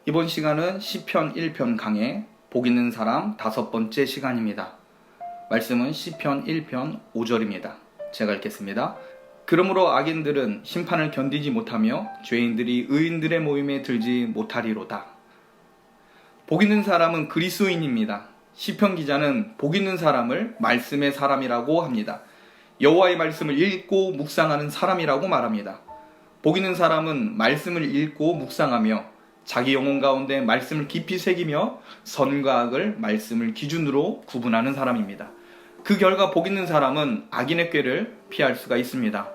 이번 시간은 시편 1편 강해 복 있는 사람 5번째 시간입니다. 말씀은 시편 1편 5절입니다. 제가 읽겠습니다. 그러므로 악인들은 심판을 견디지 못하며 죄인들이 의인들의 모임에 들지 못하리로다. 복 있는 사람은 그리스도인입니다. 시편 기자는 복 있는 사람을 말씀의 사람이라고 합니다. 여호와의 말씀을 읽고 묵상하는 사람이라고 말합니다. 복 있는 사람은 말씀을 읽고 묵상하며 자기 영혼 가운데 말씀을 깊이 새기며 선과 악을 말씀을 기준으로 구분하는 사람입니다. 그 결과 복 있는 사람은 악인의 꾀를 피할 수가 있습니다.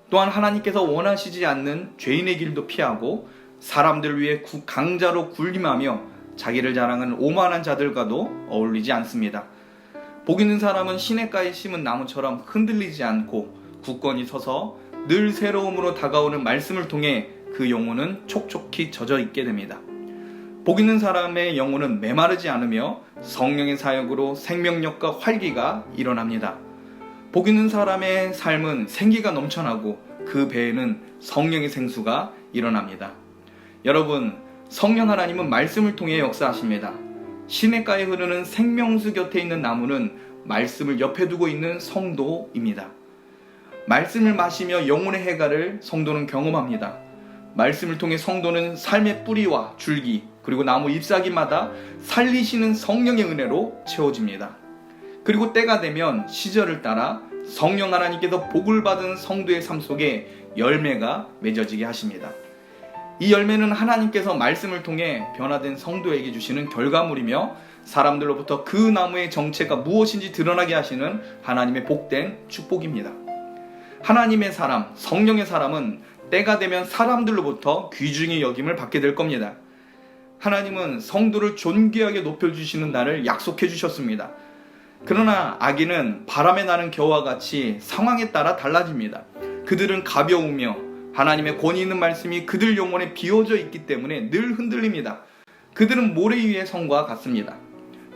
또한 하나님께서 원하시지 않는 죄인의 길도 피하고 사람들을 위해 강자로 군림하며 자기를 자랑하는 오만한 자들과도 어울리지 않습니다. 복 있는 사람은 시냇가에 심은 나무처럼 흔들리지 않고 굳건히 서서 늘 새로움으로 다가오는 말씀을 통해 그 영혼은 촉촉히 젖어 있게 됩니다. 복 있는 사람의 영혼은 메마르지 않으며 성령의 사역으로 생명력과 활기가 일어납니다. 복 있는 사람의 삶은 생기가 넘쳐나고 그 배에는 성령의 생수가 일어납니다. 여러분, 성령 하나님은 말씀을 통해 역사하십니다. 시냇가에 흐르는 생명수 곁에 있는 나무는 말씀을 옆에 두고 있는 성도입니다. 말씀을 마시며 영혼의 해가를 성도는 경험합니다. 말씀을 통해 성도는 삶의 뿌리와 줄기 그리고 나무 잎사귀마다 살리시는 성령의 은혜로 채워집니다. 그리고 때가 되면 시절을 따라 성령 하나님께서 복을 받은 성도의 삶 속에 열매가 맺어지게 하십니다. 이 열매는 하나님께서 말씀을 통해 변화된 성도에게 주시는 결과물이며 사람들로부터 그 나무의 정체가 무엇인지 드러나게 하시는 하나님의 복된 축복입니다. 하나님의 사람, 성령의 사람은 때가 되면 사람들로부터 귀중히 여김을 받게 될 겁니다. 하나님은 성도를 존귀하게 높여주시는 날을 약속해 주셨습니다. 그러나 악인은 바람에 나는 겨와 같이 상황에 따라 달라집니다. 그들은 가벼우며 하나님의 권위 있는 말씀이 그들 영혼에 비워져 있기 때문에 늘 흔들립니다. 그들은 모래 위의 성과 같습니다.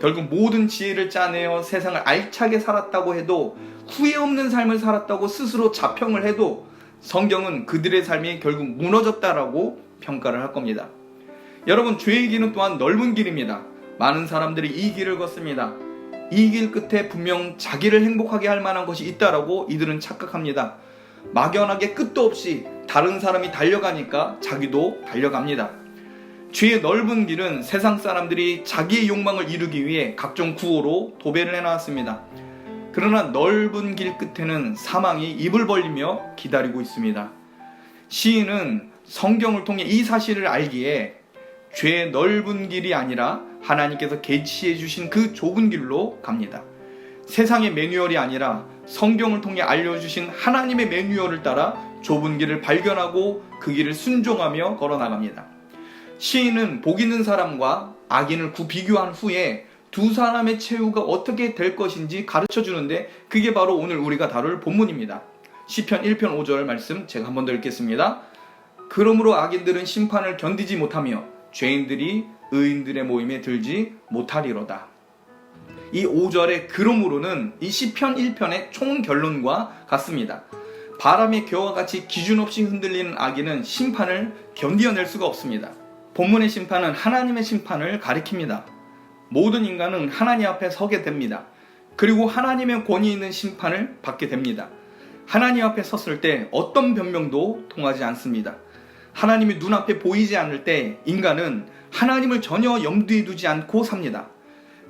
결국 모든 지혜를 짜내어 세상을 알차게 살았다고 해도 후회 없는 삶을 살았다고 스스로 자평을 해도 성경은 그들의 삶이 결국 무너졌다라고 평가를 할 겁니다. 여러분, 죄의 길은 또한 넓은 길입니다. 많은 사람들이 이 길을 걷습니다. 이 길 끝에 분명 자기를 행복하게 할 만한 것이 있다라고 이들은 착각합니다. 막연하게 끝도 없이 다른 사람이 달려가니까 자기도 달려갑니다. 죄의 넓은 길은 세상 사람들이 자기의 욕망을 이루기 위해 각종 구호로 도배를 해놨습니다. 그러나 넓은 길 끝에는 사망이 입을 벌리며 기다리고 있습니다. 시인은 성경을 통해 이 사실을 알기에 죄의 넓은 길이 아니라 하나님께서 계시해 주신 그 좁은 길로 갑니다. 세상의 매뉴얼이 아니라 성경을 통해 알려주신 하나님의 매뉴얼을 따라 좁은 길을 발견하고 그 길을 순종하며 걸어나갑니다. 시인은 복 있는 사람과 악인을 비교한 후에 두 사람의 최후가 어떻게 될 것인지 가르쳐 주는데 그게 바로 오늘 우리가 다룰 본문입니다. 시편 1편 5절 말씀 제가 한 번 더 읽겠습니다. 그러므로 악인들은 심판을 견디지 못하며 죄인들이 의인들의 모임에 들지 못하리로다. 이 5절의 그러므로는 이 시편 1편의 총 결론과 같습니다. 바람의 겨와 같이 기준 없이 흔들리는 악인은 심판을 견디어낼 수가 없습니다. 본문의 심판은 하나님의 심판을 가리킵니다. 모든 인간은 하나님 앞에 서게 됩니다. 그리고 하나님의 권위 있는 심판을 받게 됩니다. 하나님 앞에 섰을 때 어떤 변명도 통하지 않습니다. 하나님이 눈앞에 보이지 않을 때 인간은 하나님을 전혀 염두에 두지 않고 삽니다.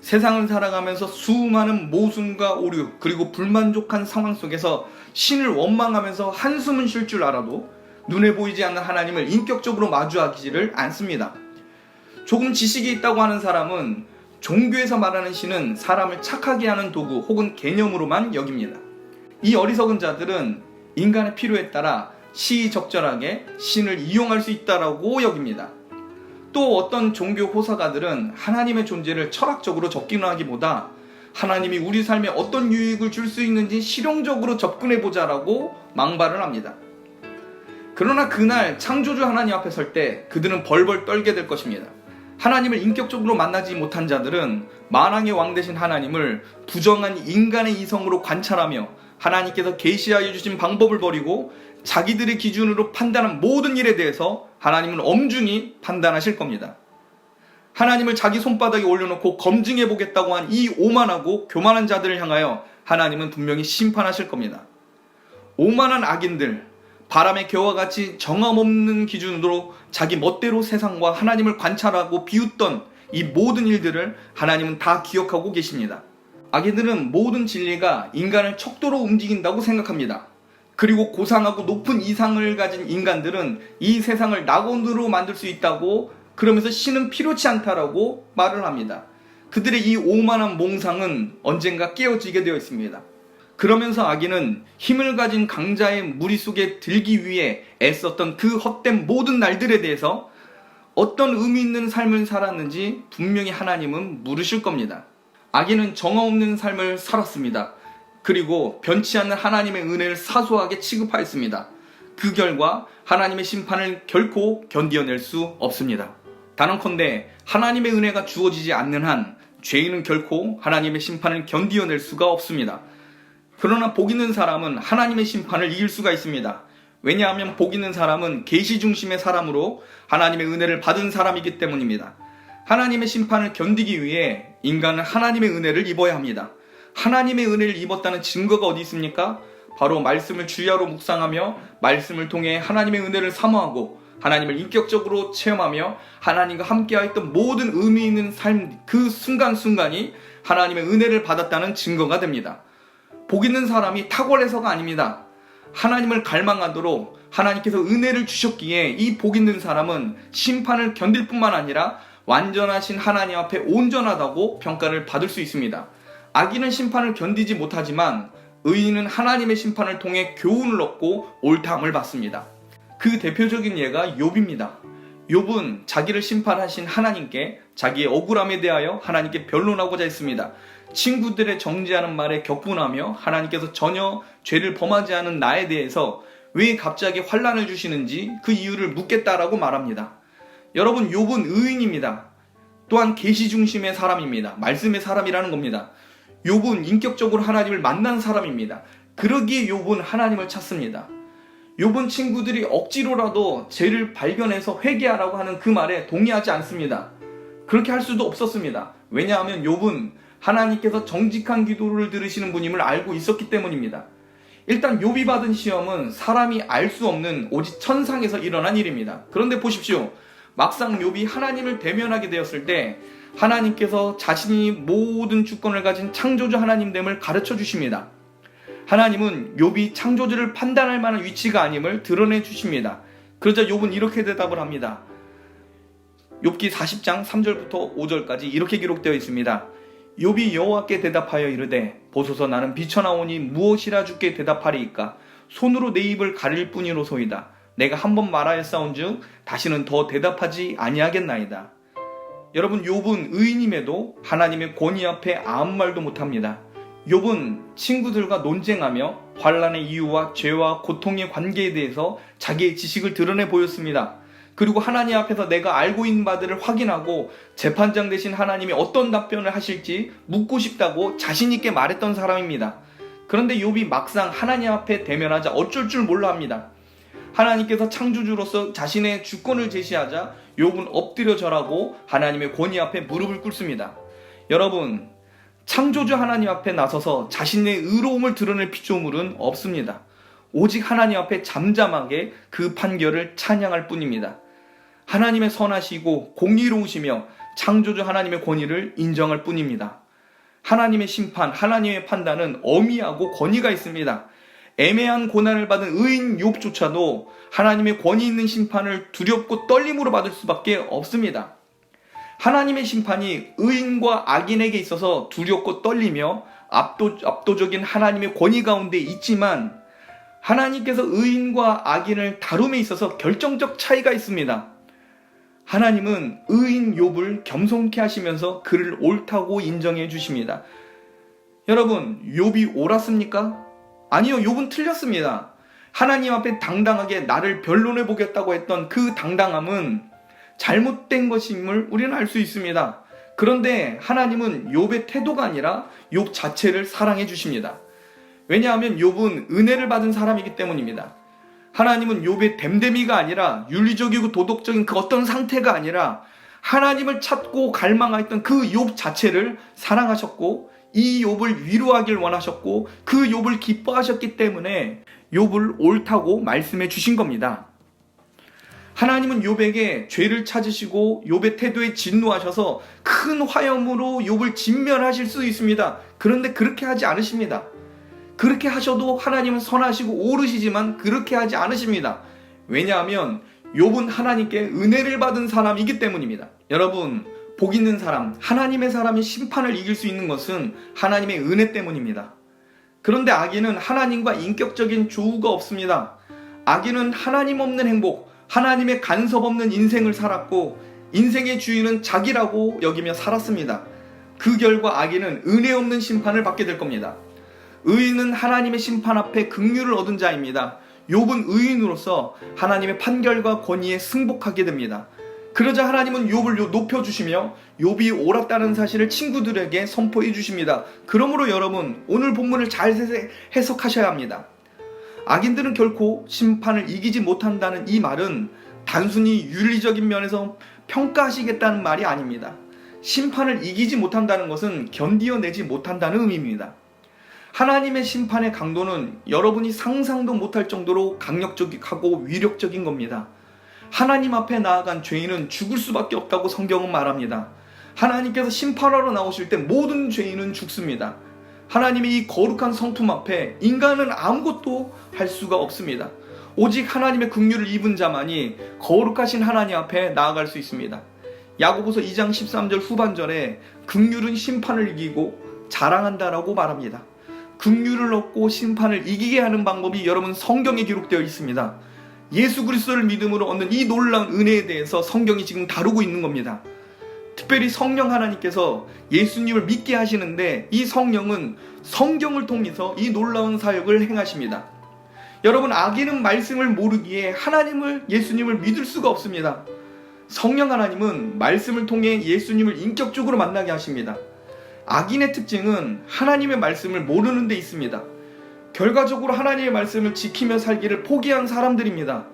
세상을 살아가면서 수많은 모순과 오류 그리고 불만족한 상황 속에서 신을 원망하면서 한숨은 쉴 줄 알아도 눈에 보이지 않는 하나님을 인격적으로 마주하지를 않습니다. 조금 지식이 있다고 하는 사람은 종교에서 말하는 신은 사람을 착하게 하는 도구 혹은 개념으로만 여깁니다. 이 어리석은 자들은 인간의 필요에 따라 시의적절하게 신을 이용할 수 있다라고 여깁니다. 또 어떤 종교 호사가들은 하나님의 존재를 철학적으로 접근하기보다 하나님이 우리 삶에 어떤 유익을 줄 수 있는지 실용적으로 접근해보자라고 망발을 합니다. 그러나 그날 창조주 하나님 앞에 설 때 그들은 벌벌 떨게 될 것입니다. 하나님을 인격적으로 만나지 못한 자들은 만왕의 왕 되신 하나님을 부정한 인간의 이성으로 관찰하며 하나님께서 계시하여 주신 방법을 버리고 자기들의 기준으로 판단한 모든 일에 대해서 하나님은 엄중히 판단하실 겁니다. 하나님을 자기 손바닥에 올려놓고 검증해 보겠다고 한 이 오만하고 교만한 자들을 향하여 하나님은 분명히 심판하실 겁니다. 오만한 악인들, 바람의 겨와 같이 정함없는 기준으로 자기 멋대로 세상과 하나님을 관찰하고 비웃던 이 모든 일들을 하나님은 다 기억하고 계십니다. 악인들은 모든 진리가 인간을 척도로 움직인다고 생각합니다. 그리고 고상하고 높은 이상을 가진 인간들은 이 세상을 낙원으로 만들 수 있다고, 그러면서 신은 필요치 않다라고 말을 합니다. 그들의 이 오만한 몽상은 언젠가 깨어지게 되어 있습니다. 그러면서 악인은 힘을 가진 강자의 무리 속에 들기 위해 애썼던 그 헛된 모든 날들에 대해서 어떤 의미 있는 삶을 살았는지 분명히 하나님은 물으실 겁니다. 악인은 정화 없는 삶을 살았습니다. 그리고 변치 않는 하나님의 은혜를 사소하게 취급하였습니다. 그 결과 하나님의 심판을 결코 견디어낼 수 없습니다. 단언컨대 하나님의 은혜가 주어지지 않는 한 죄인은 결코 하나님의 심판을 견디어낼 수가 없습니다. 그러나 복 있는 사람은 하나님의 심판을 이길 수가 있습니다. 왜냐하면 복 있는 사람은 계시 중심의 사람으로 하나님의 은혜를 받은 사람이기 때문입니다. 하나님의 심판을 견디기 위해 인간은 하나님의 은혜를 입어야 합니다. 하나님의 은혜를 입었다는 증거가 어디 있습니까? 바로 말씀을 주야로 묵상하며 말씀을 통해 하나님의 은혜를 사모하고 하나님을 인격적으로 체험하며 하나님과 함께하였던 모든 의미 있는 삶, 그 순간순간이 하나님의 은혜를 받았다는 증거가 됩니다. 복 있는 사람이 탁월해서가 아닙니다. 하나님을 갈망하도록 하나님께서 은혜를 주셨기에 이 복 있는 사람은 심판을 견딜 뿐만 아니라 완전하신 하나님 앞에 온전하다고 평가를 받을 수 있습니다. 악인은 심판을 견디지 못하지만 의인은 하나님의 심판을 통해 교훈을 얻고 옳다함을 받습니다. 그 대표적인 예가 욥입니다. 욥은 자기를 심판하신 하나님께 자기의 억울함에 대하여 하나님께 변론하고자 했습니다. 친구들의 정죄하는 말에 격분하며 하나님께서 전혀 죄를 범하지 않은 나에 대해서 왜 갑자기 환난을 주시는지 그 이유를 묻겠다라고 말합니다. 여러분, 욥은 의인입니다. 또한 계시 중심의 사람입니다. 말씀의 사람이라는 겁니다. 욥은 인격적으로 하나님을 만난 사람입니다. 그러기에 욥은 하나님을 찾습니다. 욥은 친구들이 억지로라도 죄를 발견해서 회개하라고 하는 그 말에 동의하지 않습니다. 그렇게 할 수도 없었습니다. 왜냐하면 욥은 하나님께서 정직한 기도를 들으시는 분임을 알고 있었기 때문입니다. 일단 욥이 받은 시험은 사람이 알 수 없는 오직 천상에서 일어난 일입니다. 그런데 보십시오. 막상 욥이 하나님을 대면하게 되었을 때 하나님께서 자신이 모든 주권을 가진 창조주 하나님됨을 가르쳐 주십니다. 하나님은 욥이 창조주를 판단할 만한 위치가 아님을 드러내 주십니다. 그러자 욥은 이렇게 대답을 합니다. 욥기 40장 3절부터 5절까지 이렇게 기록되어 있습니다. 욥이 여호와께 대답하여 이르되 보소서 나는 비쳐나오니 무엇이라 주께 대답하리이까 손으로 내 입을 가릴 뿐이로소이다. 내가 한번 말하였사온즉 다시는 더 대답하지 아니하겠나이다. 여러분, 욥은 의인임에도 하나님의 권위 앞에 아무 말도 못합니다. 욥은 친구들과 논쟁하며 환난의 이유와 죄와 고통의 관계에 대해서 자기의 지식을 드러내 보였습니다. 그리고 하나님 앞에서 내가 알고 있는 바들을 확인하고 재판장 되신 하나님이 어떤 답변을 하실지 묻고 싶다고 자신 있게 말했던 사람입니다. 그런데 욥이 막상 하나님 앞에 대면하자 어쩔 줄 몰라 합니다. 하나님께서 창조주로서 자신의 주권을 제시하자 욥은 엎드려 절하고 하나님의 권위 앞에 무릎을 꿇습니다. 여러분, 창조주 하나님 앞에 나서서 자신의 의로움을 드러낼 피조물은 없습니다. 오직 하나님 앞에 잠잠하게 그 판결을 찬양할 뿐입니다. 하나님의 선하시고 공의로우시며 창조주 하나님의 권위를 인정할 뿐입니다. 하나님의 심판, 하나님의 판단은 엄미하고 권위가 있습니다. 애매한 고난을 받은 의인 욥조차도 하나님의 권위 있는 심판을 두렵고 떨림으로 받을 수밖에 없습니다. 하나님의 심판이 의인과 악인에게 있어서 두렵고 떨리며 압도적인 하나님의 권위 가운데 있지만 하나님께서 의인과 악인을 다룸에 있어서 결정적 차이가 있습니다. 하나님은 의인 욥을 겸손케 하시면서 그를 옳다고 인정해 주십니다. 여러분, 욥이 옳았습니까? 아니요, 욥은 틀렸습니다. 하나님 앞에 당당하게 나를 변론해 보겠다고 했던 그 당당함은 잘못된 것임을 우리는 알 수 있습니다. 그런데 하나님은 욥의 태도가 아니라 욥 자체를 사랑해 주십니다. 왜냐하면 욥은 은혜를 받은 사람이기 때문입니다. 하나님은 욥의 댐댐이가 아니라 윤리적이고 도덕적인 그 어떤 상태가 아니라 하나님을 찾고 갈망했던 그 욥 자체를 사랑하셨고 이 욥을 위로하길 원하셨고 그 욥을 기뻐하셨기 때문에 욥을 옳다고 말씀해 주신 겁니다. 하나님은 욥에게 죄를 찾으시고 욥의 태도에 진노하셔서 큰 화염으로 욥을 진멸하실 수 있습니다. 그런데 그렇게 하지 않으십니다. 그렇게 하셔도 하나님은 선하시고 옳으시지만 그렇게 하지 않으십니다. 왜냐하면 욥은 하나님께 은혜를 받은 사람이기 때문입니다. 여러분, 복 있는 사람, 하나님의 사람이 심판을 이길 수 있는 것은 하나님의 은혜 때문입니다. 그런데 악인은 하나님과 인격적인 조우가 없습니다. 악인은 하나님 없는 행복, 하나님의 간섭 없는 인생을 살았고 인생의 주인은 자기라고 여기며 살았습니다. 그 결과 악인은 은혜 없는 심판을 받게 될 겁니다. 의인은 하나님의 심판 앞에 긍휼을 얻은 자입니다. 욥은 의인으로서 하나님의 판결과 권위에 승복하게 됩니다. 그러자 하나님은 욥을 높여주시며 욥이 옳았다는 사실을 친구들에게 선포해 주십니다. 그러므로 여러분, 오늘 본문을 잘 해석하셔야 합니다. 악인들은 결코 심판을 이기지 못한다는 이 말은 단순히 윤리적인 면에서 평가하시겠다는 말이 아닙니다. 심판을 이기지 못한다는 것은 견디어내지 못한다는 의미입니다. 하나님의 심판의 강도는 여러분이 상상도 못할 정도로 강력하고 위력적인 겁니다. 하나님 앞에 나아간 죄인은 죽을 수밖에 없다고 성경은 말합니다. 하나님께서 심판하러 나오실 때 모든 죄인은 죽습니다. 하나님의 이 거룩한 성품 앞에 인간은 아무것도 할 수가 없습니다. 오직 하나님의 긍휼을 입은 자만이 거룩하신 하나님 앞에 나아갈 수 있습니다. 야고보서 2장 13절 후반절에 긍휼은 심판을 이기고 자랑한다라고 말합니다. 긍휼을 얻고 심판을 이기게 하는 방법이 여러분 성경에 기록되어 있습니다. 예수 그리스도를 믿음으로 얻는 이 놀라운 은혜에 대해서 성경이 지금 다루고 있는 겁니다. 특별히 성령 하나님께서 예수님을 믿게 하시는데 이 성령은 성경을 통해서 이 놀라운 사역을 행하십니다. 여러분, 악인은 말씀을 모르기에 하나님을, 예수님을 믿을 수가 없습니다. 성령 하나님은 말씀을 통해 예수님을 인격적으로 만나게 하십니다. 악인의 특징은 하나님의 말씀을 모르는 데 있습니다. 결과적으로 하나님의 말씀을 지키며 살기를 포기한 사람들입니다.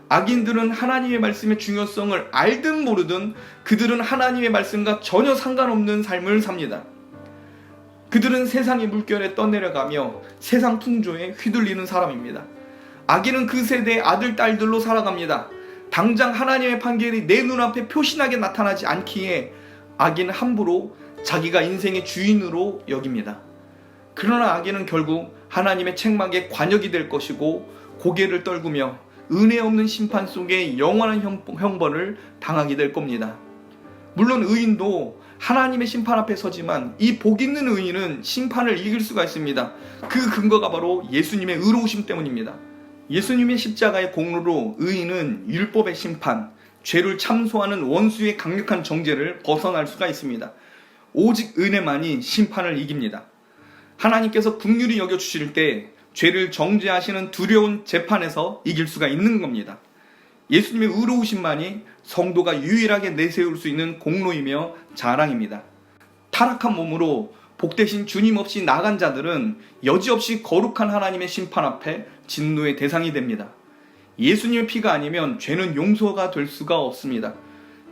악인들은 하나님의 말씀의 중요성을 알든 모르든 그들은 하나님의 말씀과 전혀 상관없는 삶을 삽니다. 그들은 세상의 물결에 떠내려가며 세상 풍조에 휘둘리는 사람입니다. 악인은 그 세대의 아들, 딸들로 살아갑니다. 당장 하나님의 판결이 내 눈앞에 표신하게 나타나지 않기에 악인은 함부로 자기가 인생의 주인으로 여깁니다. 그러나 악인은 결국 하나님의 책망에 관역이 될 것이고 고개를 떨구며 은혜 없는 심판 속에 영원한 형벌을 당하게 될 겁니다. 물론 의인도 하나님의 심판 앞에 서지만 이 복 있는 의인은 심판을 이길 수가 있습니다. 그 근거가 바로 예수님의 의로우심 때문입니다. 예수님의 십자가의 공로로 의인은 율법의 심판, 죄를 참소하는 원수의 강력한 정죄를 벗어날 수가 있습니다. 오직 은혜만이 심판을 이깁니다. 하나님께서 긍휼히 여겨주실 때 죄를 정죄하시는 두려운 재판에서 이길 수가 있는 겁니다. 예수님의 의로우심만이 성도가 유일하게 내세울 수 있는 공로이며 자랑입니다. 타락한 몸으로 복되신 주님 없이 나간 자들은 여지없이 거룩한 하나님의 심판 앞에 진노의 대상이 됩니다. 예수님의 피가 아니면 죄는 용서가 될 수가 없습니다.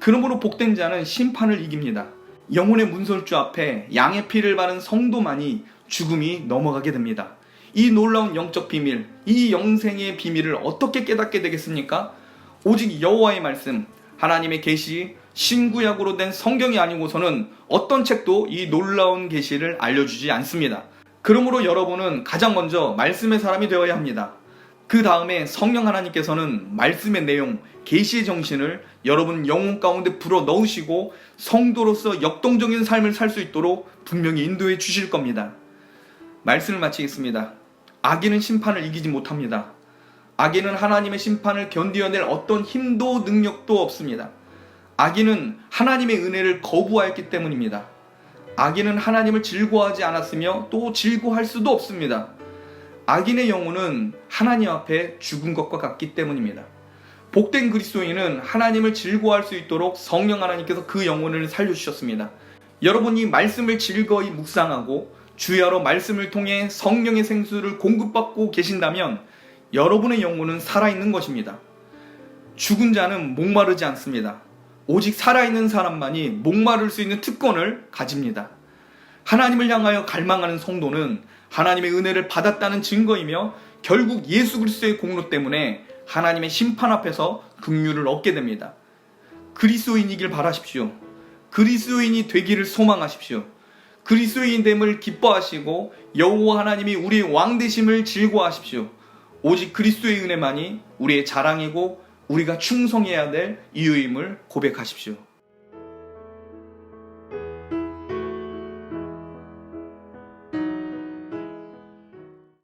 그러므로 복된 자는 심판을 이깁니다. 영혼의 문설주 앞에 양의 피를 바른 성도만이 죽음이 넘어가게 됩니다. 이 놀라운 영적 비밀, 이 영생의 비밀을 어떻게 깨닫게 되겠습니까? 오직 여호와의 말씀, 하나님의 계시, 신구약으로 된 성경이 아니고서는 어떤 책도 이 놀라운 계시를 알려주지 않습니다. 그러므로 여러분은 가장 먼저 말씀의 사람이 되어야 합니다. 그 다음에 성령 하나님께서는 말씀의 내용, 계시의 정신을 여러분 영혼 가운데 불어 넣으시고 성도로서 역동적인 삶을 살 수 있도록 분명히 인도해 주실 겁니다. 말씀을 마치겠습니다. 악인은 심판을 이기지 못합니다. 악인은 하나님의 심판을 견디어낼 어떤 힘도 능력도 없습니다. 악인은 하나님의 은혜를 거부하였기 때문입니다. 악인은 하나님을 즐거워하지 않았으며 또 즐거워할 수도 없습니다. 악인의 영혼은 하나님 앞에 죽은 것과 같기 때문입니다. 복된 그리스도인은 하나님을 즐거워할 수 있도록 성령 하나님께서 그 영혼을 살려주셨습니다. 여러분이 말씀을 즐거이 묵상하고 주야로 말씀을 통해 성령의 생수를 공급받고 계신다면 여러분의 영혼은 살아있는 것입니다. 죽은 자는 목마르지 않습니다. 오직 살아있는 사람만이 목마를 수 있는 특권을 가집니다. 하나님을 향하여 갈망하는 성도는 하나님의 은혜를 받았다는 증거이며 결국 예수 그리스도의 공로 때문에 하나님의 심판 앞에서 긍휼을 얻게 됩니다. 그리스도인이길 바라십시오. 그리스도인이 되기를 소망하십시오. 그리스도인됨을 기뻐하시고 여호와 하나님이 우리의 왕 되심을 즐거워하십시오. 오직 그리스도의 은혜만이 우리의 자랑이고 우리가 충성해야 될 이유임을 고백하십시오.